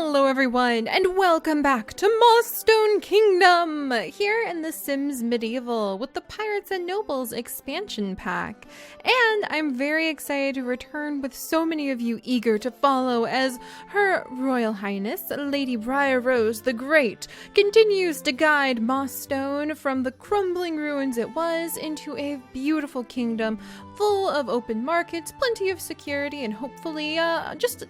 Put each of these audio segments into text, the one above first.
Hello everyone, and welcome back to Mossstone Kingdom, here in The Sims Medieval with the Pirates and Nobles expansion pack. And I'm very excited to return with so many of you eager to follow as Her Royal Highness, Lady Briar Rose the Great, continues to guide Mossstone from the crumbling ruins it was into a beautiful kingdom full of open markets, plenty of security, and hopefully just a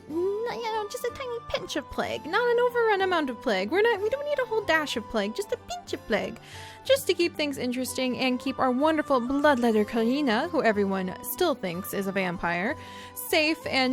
tiny pinch of plague, not an overrun amount of plague. We don't need a whole dash of plague, just a pinch of plague, just to keep things interesting and keep our wonderful bloodletter Karina, who everyone still thinks is a vampire, safe and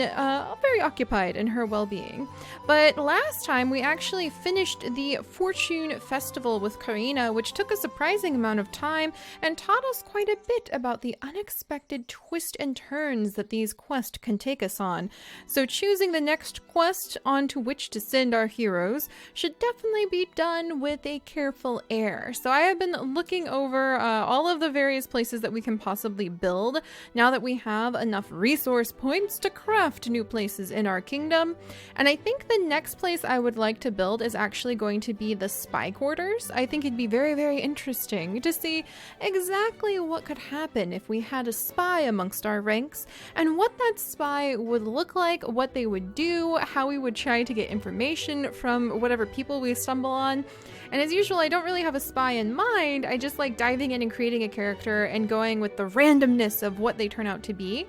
very occupied in her well-being. But last time we actually finished the Fortune Festival with Karina, which took a surprising amount of time and taught us quite a bit about the unexpected twists and turns that these quests can take us on. So choosing the next quest onto which to send our heroes should definitely be done with a careful air. So I have been looking over all of the various places that we can possibly build now that we have enough resource points to craft new places in our kingdom. And I think the next place I would like to build is actually going to be the spy quarters. I think it'd be very, very interesting to see exactly what could happen if we had a spy amongst our ranks and what that spy would look like, what they would do, how we would try to get information from whatever people we stumble on. And as usual, I don't really have a spy in mind. I just like diving in and creating a character and going with the randomness of what they turn out to be.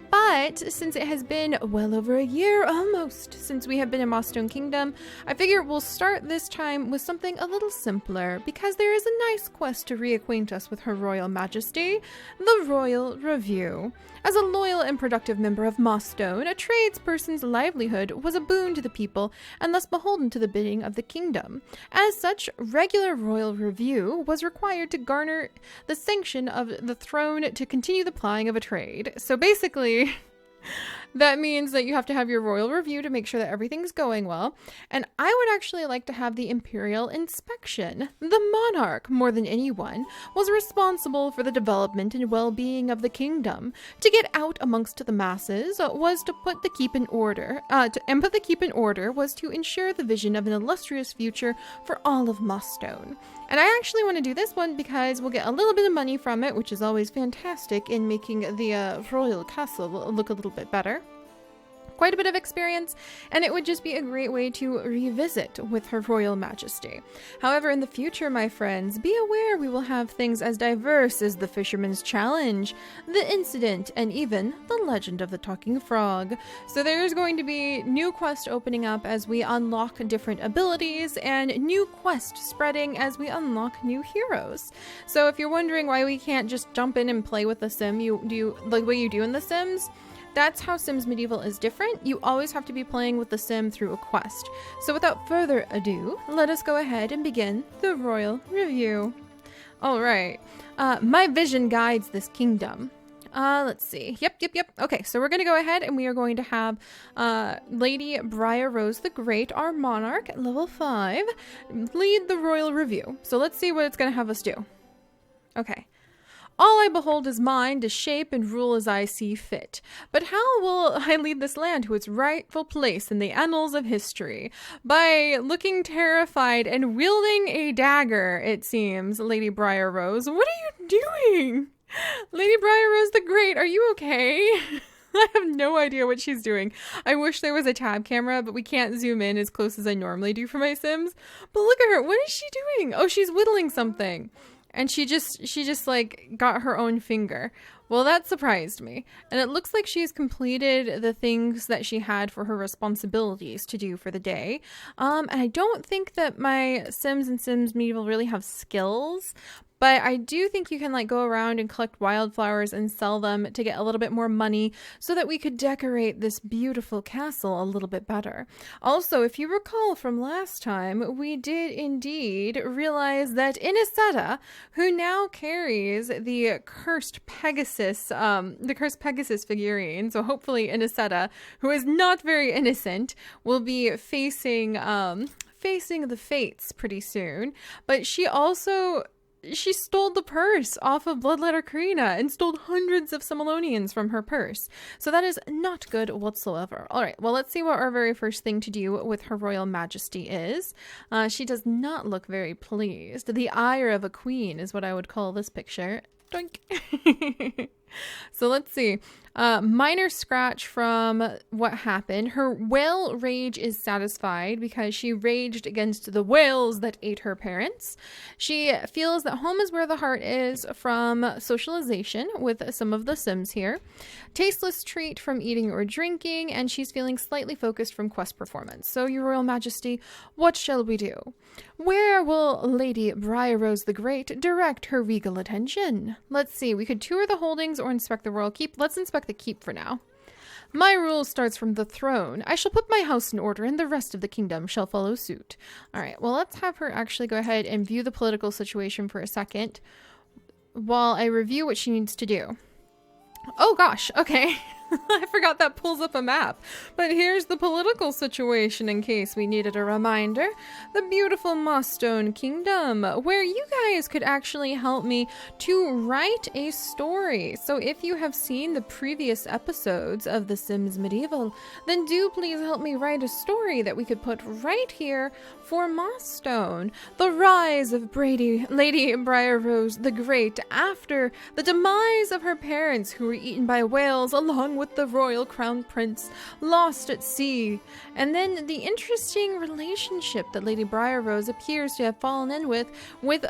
But since it has been well over a year almost since we have been in Mossstone Kingdom, I figure we'll start this time with something a little simpler, because there is a nice quest to reacquaint us with Her Royal Majesty, the Royal Review. As a loyal and productive member of Mossstone, a tradesperson's livelihood was a boon to the people and thus beholden to the bidding of the kingdom. As such, regular royal review was required to garner the sanction of the throne to continue the plying of a trade. So basically, that means that you have to have your royal review to make sure that everything's going well. And I would actually like to have the imperial inspection. The monarch, more than anyone, was responsible for the development and well-being of the kingdom. To get out amongst the masses was to put the keep in order. Put the keep in order was to ensure the vision of an illustrious future for all of Mossstone. And I actually want to do this one because we'll get a little bit of money from it, which is always fantastic in making the royal castle look a little bit better. Quite a bit of experience, and it would just be a great way to revisit with Her Royal Majesty. However, in the future, my friends, be aware we will have things as diverse as the Fisherman's Challenge, the Incident, and even the Legend of the Talking Frog. So there's going to be new quests opening up as we unlock different abilities, and new quests spreading as we unlock new heroes. So if you're wondering why we can't just jump in and play with the sim the way you do in The Sims, that's how Sims Medieval is different. You always have to be playing with the sim through a quest. So without further ado, let us go ahead and begin the Royal Review. Alright, my vision guides this kingdom. Let's see. Yep. Okay, so we're going to go ahead and we are going to have Lady Briar Rose the Great, our monarch at level 5, lead the Royal Review. So let's see what it's going to have us do. Okay. All I behold is mine to shape and rule as I see fit. But how will I lead this land to its rightful place in the annals of history? By looking terrified and wielding a dagger, it seems, Lady Briar Rose. What are you doing? Lady Briar Rose the Great, are you okay? I have no idea what she's doing. I wish there was a tab camera, but we can't zoom in as close as I normally do for my Sims. But look at her. What is she doing? Oh, she's whittling something. And she just like got her own finger. Well, that surprised me. And it looks like she's completed the things that she had for her responsibilities to do for the day. And I don't think that my Sims and Sims Medieval really have skills, but I do think you can like go around and collect wildflowers and sell them to get a little bit more money so that we could decorate this beautiful castle a little bit better. Also, if you recall from last time, we did indeed realize that Inisetta, who now carries the cursed Pegasus figurine, so hopefully Inisetta, who is not very innocent, will be facing the fates pretty soon. But she also she stole the purse off of Bloodletter Karina and stole hundreds of Similonians from her purse. So that is not good whatsoever. All right, well, let's see what our very first thing to do with Her Royal Majesty is. She does not look very pleased. The ire of a queen is what I would call this picture. Doink. So let's see. Minor scratch from what happened. Her whale rage is satisfied because she raged against the whales that ate her parents. She feels that home is where the heart is from socialization with some of the Sims here. Tasteless treat from eating or drinking, and she's feeling slightly focused from quest performance. So, Your Royal Majesty, what shall we do? Where will Lady Briar Rose the Great direct her regal attention? Let's see, we could tour the holdings or inspect the royal keep. Let's inspect the keep for now. My rule starts from the throne. I shall put my house in order and the rest of the kingdom shall follow suit. All right, well, let's have her actually go ahead and view the political situation for a second while I review what she needs to do. Oh gosh, okay. I forgot that pulls up a map. But here's the political situation in case we needed a reminder. The beautiful Mossstone Kingdom, where you guys could actually help me to write a story. So if you have seen the previous episodes of The Sims Medieval, then do please help me write a story that we could put right here for Mossstone. The rise of Lady Briar Rose the Great after the demise of her parents who were eaten by whales along with the royal crown prince lost at sea, and then the interesting relationship that Lady Briar Rose appears to have fallen in with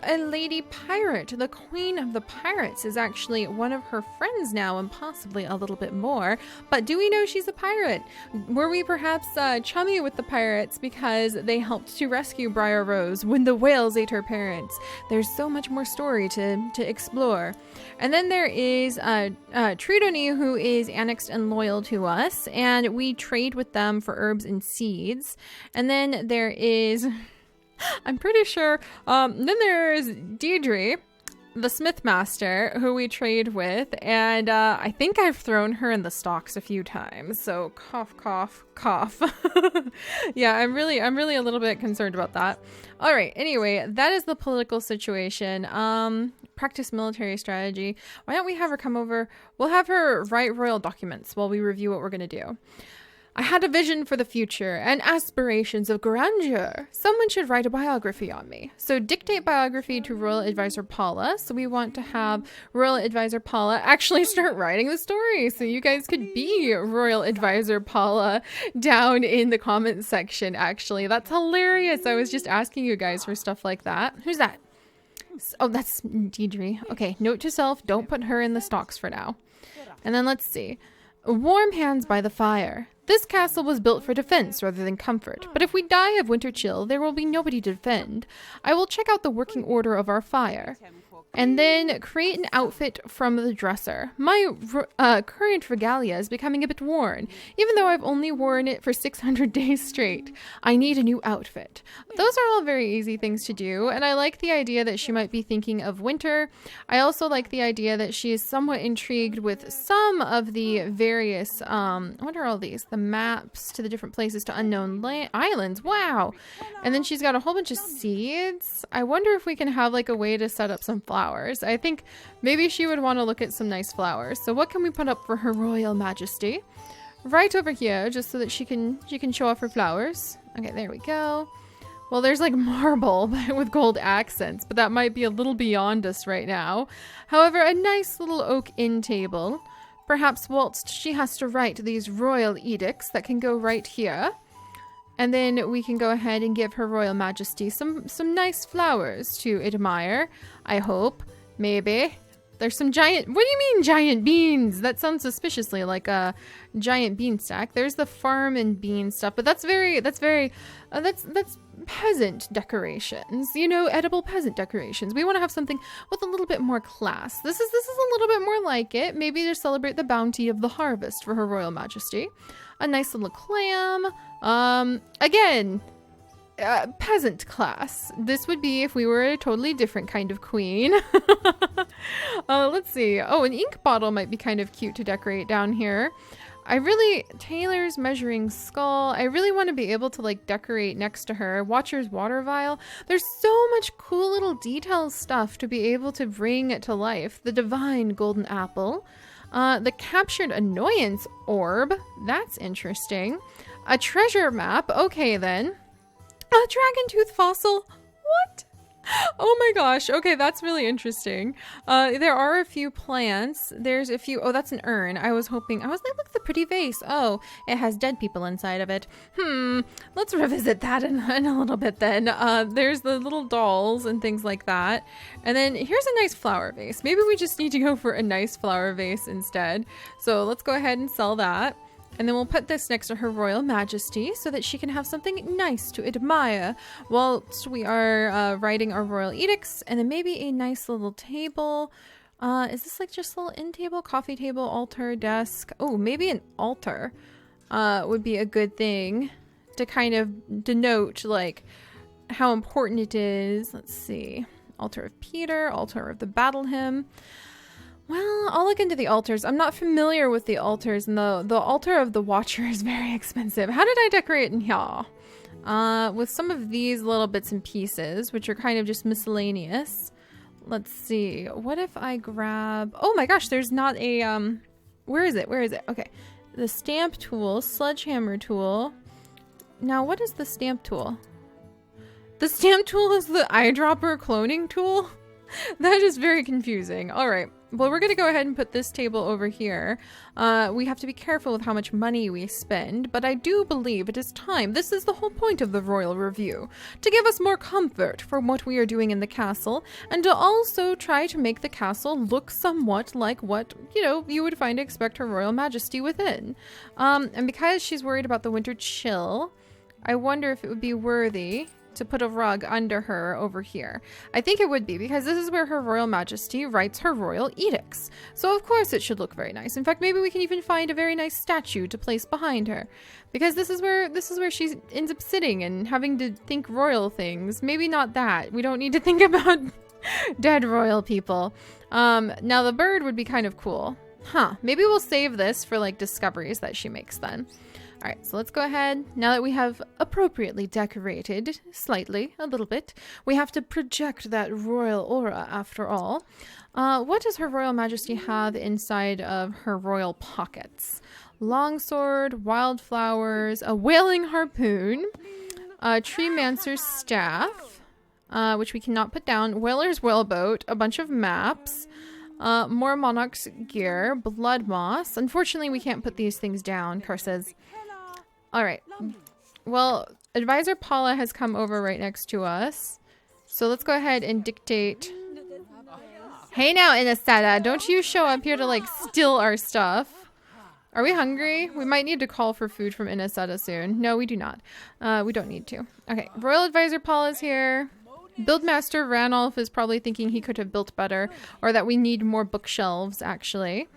a lady pirate. The queen of the pirates is actually one of her friends now, and possibly a little bit more. But do we know she's a pirate? Were we perhaps chummy with the pirates because they helped to rescue Briar Rose when the whales ate her parents? There's so much more story to explore. And then there is Tridoni, who is annexed and loyal to us, and we trade with them for herbs and seeds. And then there is, I'm pretty sure, then there's Deidre, the Smith Master, who we trade with, and I think I've thrown her in the stocks a few times, so cough, cough, cough. Yeah, I'm really a little bit concerned about that. All right, anyway, that is the political situation. Practice military strategy. Why don't we have her come over? We'll have her write royal documents while we review what we're going to do. I had a vision for the future and aspirations of grandeur. Someone should write a biography on me. So dictate biography to Royal Advisor Paula. So we want to have Royal Advisor Paula actually start writing the story. So you guys could be Royal Advisor Paula down in the comments section, actually. That's hilarious. I was just asking you guys for stuff like that. Who's that? Oh, that's Deidre. Okay, note to self, don't put her in the stocks for now. And then let's see. Warm hands by the fire. This castle was built for defense rather than comfort, but if we die of winter chill, there will be nobody to defend. I will check out the working order of our fire. And then create an outfit from the dresser. My current regalia is becoming a bit worn, even though I've only worn it for 600 days straight. I need a new outfit. Those are all very easy things to do, and I like the idea that she might be thinking of winter. I also like the idea that she is somewhat intrigued with some of the various, what are all these? The maps to the different places to unknown islands. Wow! And then she's got a whole bunch of seeds. I wonder if we can have like a way to set up some flowers. I think maybe she would want to look at some nice flowers. So what can we put up for Her Royal Majesty? Right over here, just so that she can show off her flowers. Okay, there we go. Well, there's like marble with gold accents, but that might be a little beyond us right now. However, a nice little oak inn table. Perhaps whilst she has to write these royal edicts that can go right here. And then we can go ahead and give Her Royal Majesty some nice flowers to admire, I hope. Maybe. There's some giant... What do you mean giant beans? That sounds suspiciously like a giant bean stack. There's the farm and bean stuff, but that's peasant decorations. You know, edible peasant decorations. We want to have something with a little bit more class. This is a little bit more like it. Maybe to celebrate the bounty of the harvest for Her Royal Majesty. A nice little clam. Again, peasant class. This would be if we were a totally different kind of queen. Let's see. Oh, an ink bottle might be kind of cute to decorate down here. Taylor's measuring skull. I really want to be able to like decorate next to her. Watcher's water vial. There's so much cool little detail stuff to be able to bring to life. The divine golden apple. The captured annoyance orb. That's interesting. A treasure map. Okay then. A dragon tooth fossil. What? Oh my gosh. Okay, that's really interesting. There are a few plants. There's a few. Oh, that's an urn. I was like, look at the pretty vase. Oh, it has dead people inside of it. Let's revisit that in a little bit then. There's the little dolls and things like that. And then here's a nice flower vase. Maybe we just need to go for a nice flower vase instead. So let's go ahead and sell that. And then we'll put this next to Her Royal Majesty so that she can have something nice to admire whilst we are writing our royal edicts. And then maybe a nice little table. Is this like just a little end table, coffee table, altar, desk? Oh, maybe an altar would be a good thing to kind of denote like how important it is. Let's see. Altar of Peter, altar of the battle hymn. Well, I'll look into the altars. I'm not familiar with the altars, and the altar of the Watcher is very expensive. How did I decorate in here? With some of these little bits and pieces, which are kind of just miscellaneous. Let's see. What if I grab... Oh my gosh, there's not a... Where is it? Where is it? Okay. The stamp tool, sledgehammer tool. Now, what is the stamp tool? The stamp tool is the eyedropper cloning tool? That is very confusing. All right. Well, we're going to go ahead and put this table over here. We have to be careful with how much money we spend, but I do believe it is time. This is the whole point of the Royal Review, to give us more comfort from what we are doing in the castle, and to also try to make the castle look somewhat like what, you know, you would find to expect Her Royal Majesty within. And because she's worried about the winter chill, I wonder if it would be worthy to put a rug under her over here. I think it would be, because this is where Her Royal Majesty writes her royal edicts. So of course it should look very nice. In fact, maybe we can even find a very nice statue to place behind her, because this is where she ends up sitting and having to think royal things. Maybe not that. We don't need to think about dead royal people. Now the bird would be kind of cool. Maybe we'll save this for like discoveries that she makes then. All right, so let's go ahead. Now that we have appropriately decorated, slightly, a little bit, we have to project that royal aura after all. What does Her Royal Majesty have inside of her royal pockets? Longsword, wildflowers, a whaling harpoon, a tree mancer's staff, which we cannot put down, whaler's whaleboat, a bunch of maps, more monarch's gear, blood moss. Unfortunately, we can't put these things down, curses. All right. Well, Advisor Paula has come over right next to us. So let's go ahead and dictate. Hey now, Inesetta, don't you show up here to like steal our stuff. Are we hungry? We might need to call for food from Inesetta soon. No, we do not. We don't need to. Okay, Royal Advisor Paula's here. Buildmaster Ranulph is probably thinking he could have built better, or that we need more bookshelves, actually.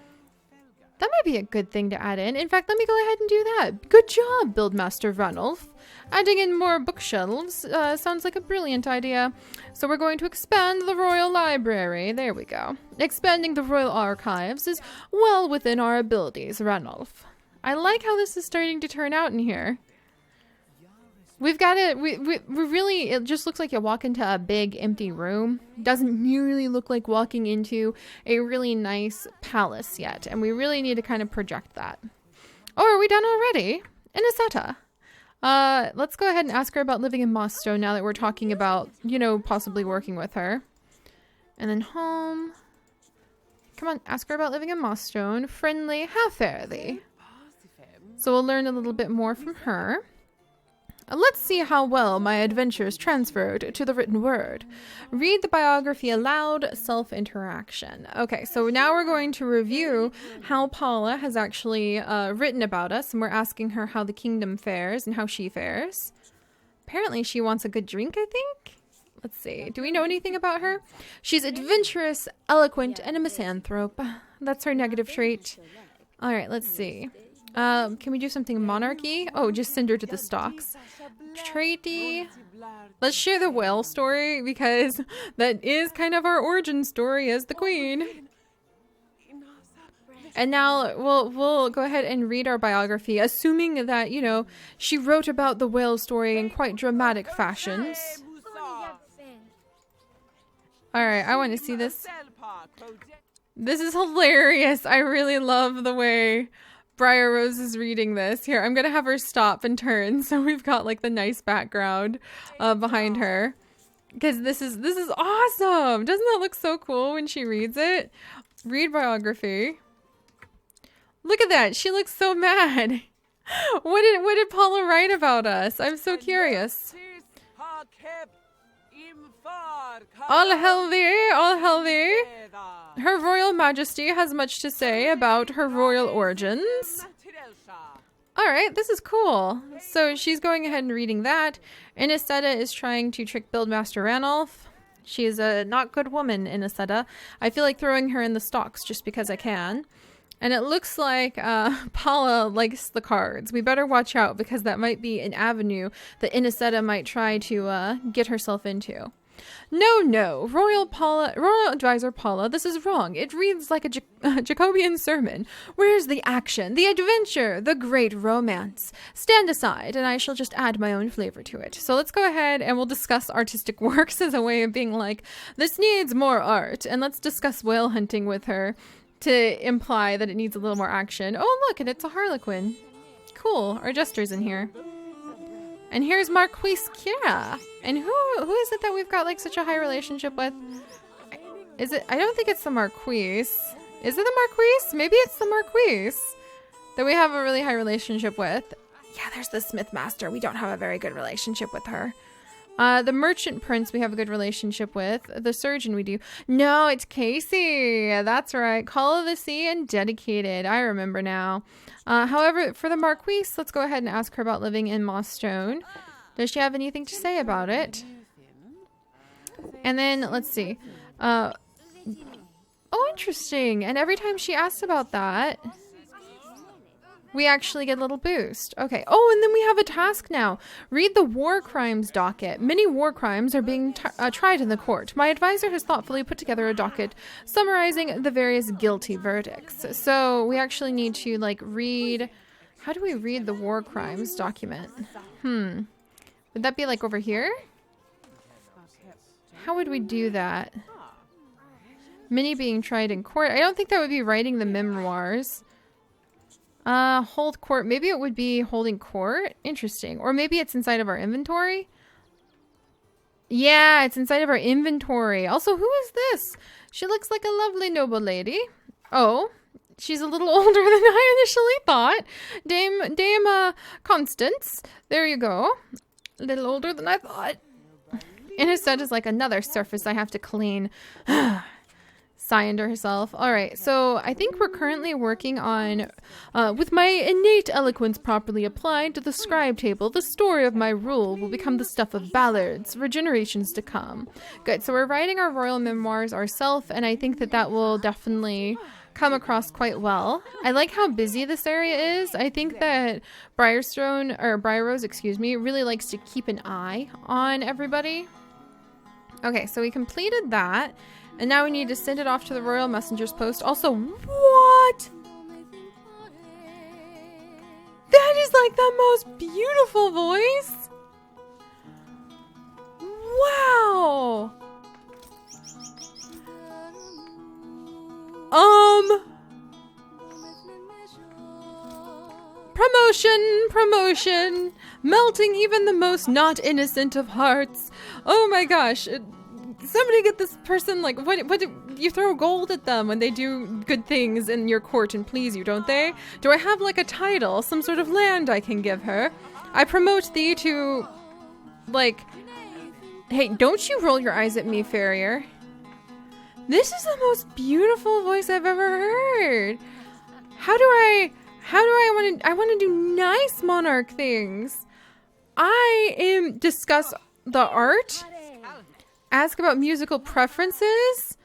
That might be a good thing to add in. In fact, let me go ahead and do that. Good job, Buildmaster Ranulph. Adding in more bookshelves sounds like a brilliant idea. So we're going to expand the Royal Library. There we go. Expanding the Royal Archives is well within our abilities, Ranulph. I like how this is starting to turn out in here. We've got it. We really, it just looks like you walk into a big empty room. Doesn't really look like walking into a really nice palace yet. And we really need to kind of project that. Oh, are we done already? Inesetta. Let's go ahead and ask her about living in Mossstone now that we're talking about, you know, possibly working with her. And then home. Come on, ask her about living in Mossstone. Friendly, how fare thee? So we'll learn a little bit more from her. Let's see how well my adventures transferred to the written word. Read the biography aloud, self-interaction. Okay, so now we're going to review how Paula has actually written about us, and we're asking her how the kingdom fares and how she fares. Apparently she wants a good drink, I think? Let's see. Do we know anything about her? She's adventurous, eloquent, and a misanthrope. That's her negative trait. All right, let's see. Can we do something monarchy? Oh, just send her to the stocks. Traity. Let's share the whale story, because that is kind of our origin story as the queen. And now we'll go ahead and read our biography, assuming that, you know, she wrote about the whale story in quite dramatic fashions. All right, I want to see this. This is hilarious. I really love the way Briar Rose is reading this. Here, I'm going to have her stop and turn so we've got like the nice background behind her. Because this is awesome. Doesn't that look so cool when she reads it? Read biography. Look at that. She looks so mad. What did Paula write about us? I'm so curious. All healthy, all healthy. Her Royal Majesty has much to say about her royal origins. Alright, this is cool. So she's going ahead and reading that. Inisetta is trying to trick Buildmaster Ranulph. She is a not good woman, Inisetta. I feel like throwing her in the stocks just because I can. And it looks like Paula likes the cards. We better watch out because that might be an avenue that Inisetta might try to get herself into. No, Royal Advisor Paula, this is wrong. It reads like a Jacobean sermon. Where's the action, the adventure, the great romance? Stand aside, and I shall just add my own flavor to it. So let's go ahead and we'll discuss artistic works as a way of being like, this needs more art, and let's discuss whale hunting with her to imply that it needs a little more action. Oh, look, and it's a harlequin. Cool, our jester's in here. And here's Marquise Kira. And who is it that we've got like such a high relationship with? Is it? I don't think it's the Marquise. Is it the Marquise? Maybe it's the Marquise that we have a really high relationship with. Yeah, there's the Smith Master. We don't have a very good relationship with her. The Merchant Prince we have a good relationship with. The Surgeon we do. No, it's Casey. That's right. Call of the Sea and Dedicated. I remember now. However, for the Marquise, let's go ahead and ask her about living in Mossstone. Does she have anything to say about it? And then, let's see. Oh, interesting. And every time she asks about that, we actually get a little boost. Okay. Oh, and then we have a task now. Read the war crimes docket. Many war crimes are being tried in the court. My advisor has thoughtfully put together a docket summarizing the various guilty verdicts. So we actually need to like read. How do we read the war crimes document? Would that be like over here? How would we do that? Many being tried in court. I don't think that would be writing the memoirs. Hold court. Maybe it would be holding court. Interesting. Or maybe it's inside of our inventory. Yeah, it's inside of our inventory. Also, who is this? She looks like a lovely noble lady. Oh, she's a little older than I initially thought. Dame Constance. There you go. A little older than I thought. Innocent is like another surface I have to clean. Sigh under herself. All right, so I think we're currently working on, with my innate eloquence properly applied to the scribe table, the story of my rule will become the stuff of ballads for generations to come. Good, so we're writing our royal memoirs ourselves, and I think that that will definitely come across quite well. I like how busy this area is. I think that Briar Rose, really likes to keep an eye on everybody. Okay, so we completed that. And now we need to send it off to the Royal Messenger's Post. Also, what? That is like the most beautiful voice. Wow. Promotion. Melting even the most not innocent of hearts. Oh my gosh. Somebody get this person, like, what do you throw gold at them when they do good things in your court and please you, don't they? Do I have, like, a title, some sort of land I can give her? I promote thee to, like, hey, don't you roll your eyes at me, Farrier. This is the most beautiful voice I've ever heard. I want to do nice monarch things. Discuss the art. Ask about musical preferences.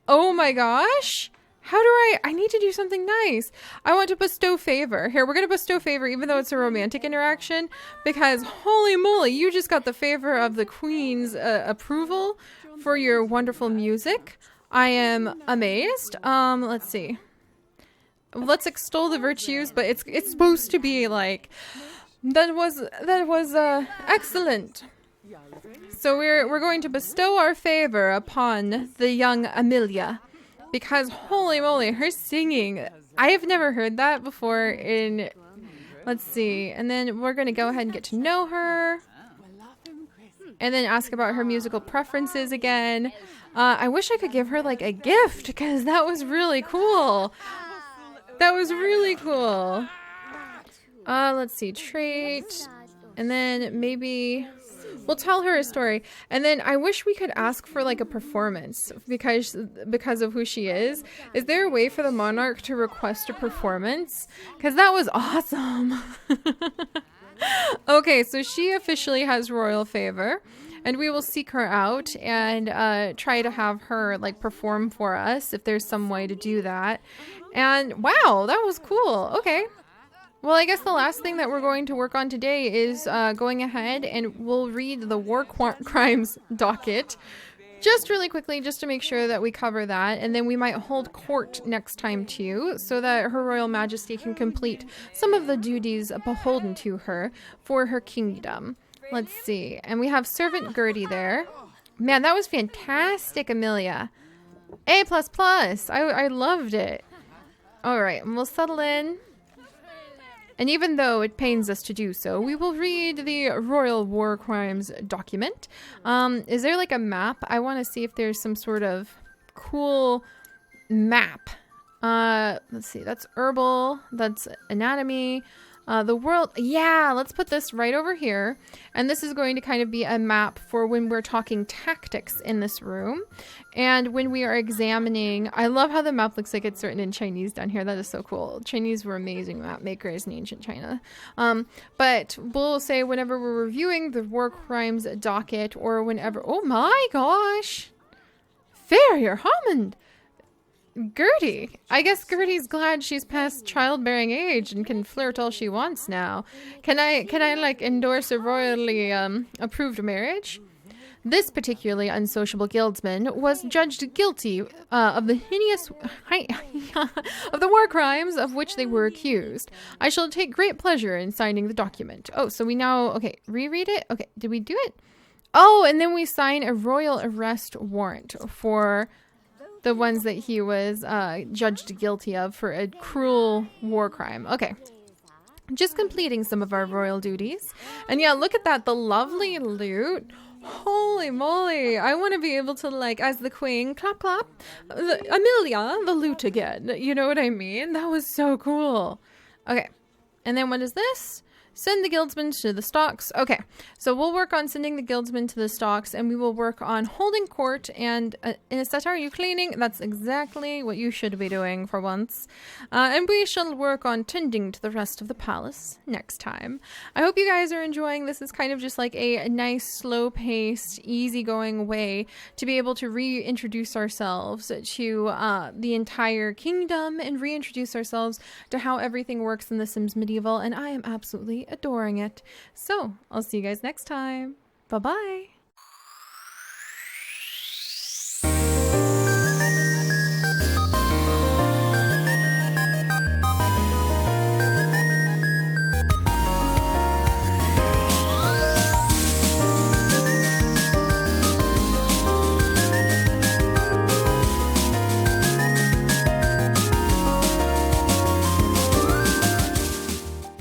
Oh my gosh. I need to do something nice. I want to bestow favor. Here, we're going to bestow favor even though it's a romantic interaction because holy moly, you just got the favor of the Queen's approval for your wonderful music. I am amazed. Let's see. let's extol the virtues, but it's supposed to be like, that was excellent. So we're going to bestow our favor upon the young Amelia, because holy moly, her singing, I have never heard that before in, let's see, and then we're going to go ahead and get to know her, and then ask about her musical preferences again. I wish I could give her like a gift, because that was really cool. That was really cool. Let's see, trait, and then maybe we'll tell her a story. And then I wish we could ask for like a performance, because of who she is. Is there a way for the monarch to request a performance? Because that was awesome. Okay, so she officially has royal favor, and we will seek her out and try to have her like perform for us if there's some way to do that. And wow, that was cool. Okay. Well, I guess the last thing that we're going to work on today is going ahead and we'll read the war crimes docket just really quickly, just to make sure that we cover that. And then we might hold court next time too, so that Her Royal Majesty can complete some of the duties beholden to her for her kingdom. Let's see. And we have Servant Gertie there. Man, that was fantastic, Amelia. A++. I loved it. All right, and we'll settle in. And even though it pains us to do so, we will read the Royal War Crimes document. Is there like a map? I want to see if there's some sort of cool map. Let's see. That's herbal. That's anatomy. The world. Yeah, let's put this right over here. And this is going to kind of be a map for when we're talking tactics in this room. And when we are examining, I love how the map looks like it's written in Chinese down here. That is so cool. Chinese were amazing map makers in ancient China. But we'll say whenever we're reviewing the war crimes docket, or whenever, oh my gosh, Farrier Hammond. Gertie. I guess Gertie's glad she's past childbearing age and can flirt all she wants now. Can I like endorse a royally approved marriage? This particularly unsociable guildsman was judged guilty of the heinous of the war crimes of which they were accused. I shall take great pleasure in signing the document. Oh, so we now, okay, reread it? Okay, did we do it? Oh, and then we sign a royal arrest warrant for the ones that he was judged guilty of for a cruel war crime. Okay. Just completing some of our royal duties. And yeah, look at that. The lovely lute. Holy moly. I want to be able to, like, as the queen, clap, clap. Amelia, the lute again. You know what I mean? That was so cool. Okay. And then what is this? Send the guildsmen to the stocks. Okay, so we'll work on sending the guildsmen to the stocks, and we will work on holding court. And Inesteta, are you cleaning? That's exactly what you should be doing for once. And we shall work on tending to the rest of the palace next time. I hope you guys are enjoying. This is kind of just like a nice, slow-paced, easygoing way to be able to reintroduce ourselves to the entire kingdom and reintroduce ourselves to how everything works in The Sims Medieval. And I am absolutely adoring it. So I'll see you guys next time. Bye bye.